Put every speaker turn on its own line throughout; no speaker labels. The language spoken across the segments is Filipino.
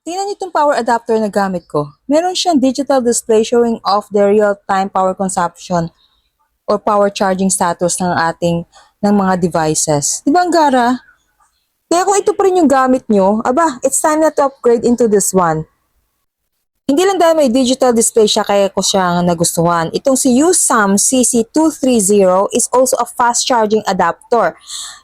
Tingnan niyo itong power adapter na gamit ko. Meron siyang digital display showing off the real-time power consumption or power charging status ng mga devices. Di ba ang gara? Kaya kung ito pa rin yung gamit nyo, it's time na to upgrade into this one. Hindi lang dahil may digital display siya kaya ko siya nagustuhan. Itong si USAM CC230 is also a fast charging adapter.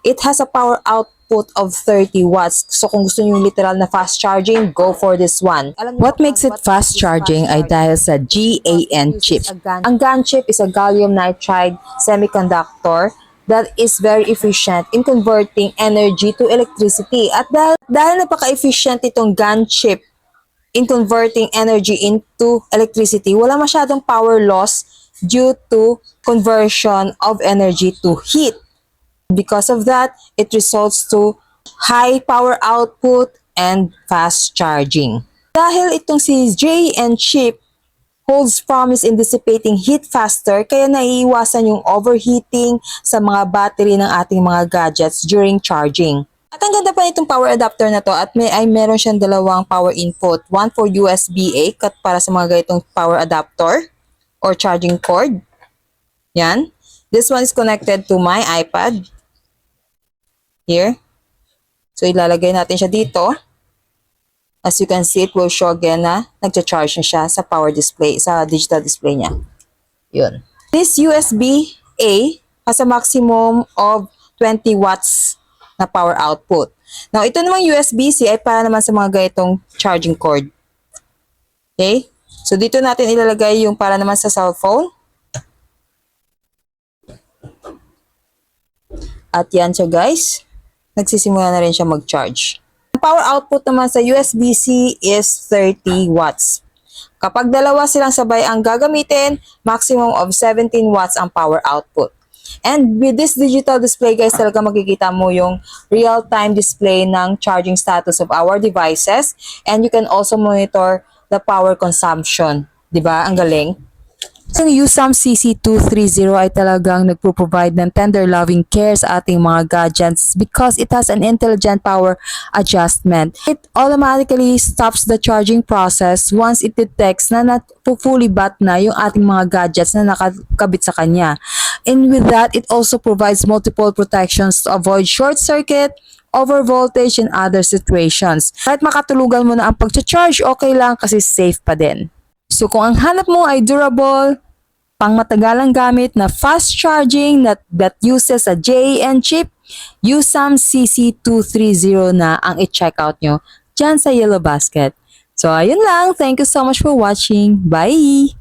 It has a power output of 30 watts. So kung gusto niyo literal na fast charging, go for this one. What makes it fast charging ay dahil sa GaN chip. Ang GaN chip is a gallium nitride semiconductor that is very efficient in converting energy to electricity. At dahil napaka-efficient itong GaN chip in converting energy into electricity, wala masyadong power loss due to conversion of energy to heat. Because of that, it results to high power output and fast charging. Dahil itong si GaN chip holds promise in dissipating heat faster, kaya naiiwasan yung overheating sa mga battery ng ating mga gadgets during charging. At ang ganda pa nitong power adapter na to at meron siyang dalawang power input. One for USB-A para sa mga ganitong power adapter or charging cord. Yan. This one is connected to my iPad. Here. So ilalagay natin siya dito. As you can see, it will show again na nagcha-charge na siya sa power display, sa digital display niya. Yun. This USB-A has a maximum of 20 watts na power output. Now, ito namang USB-C ay para naman sa mga ganitong charging cord. Okay? So, dito natin ilalagay yung para naman sa cellphone. At yan siya guys. Nagsisimula na rin siya mag-charge. Ang power output naman sa USB-C is 30 watts. Kapag dalawa silang sabay ang gagamitin, maximum of 17 watts ang power output. And with this digital display guys, talaga makikita mo yung real-time display ng charging status of our devices. And you can also monitor the power consumption. Diba? Ang galing. Ang USAM CC230 ay talagang nagpo-provide ng tender loving care sa ating mga gadgets because it has an intelligent power adjustment. It automatically stops the charging process once it detects na fully bat na yung ating mga gadgets na nakakabit sa kanya. And with that, it also provides multiple protections to avoid short circuit, overvoltage, and other situations. Kahit makatulugan mo na ang pag-charge, okay lang kasi safe pa din. So kung ang hanap mo ay durable, pangmatagalang gamit na fast charging that uses a GaN chip, USAM CC230 na ang i-check out nyo dyan sa Yellow Basket. So ayun lang. Thank you so much for watching. Bye!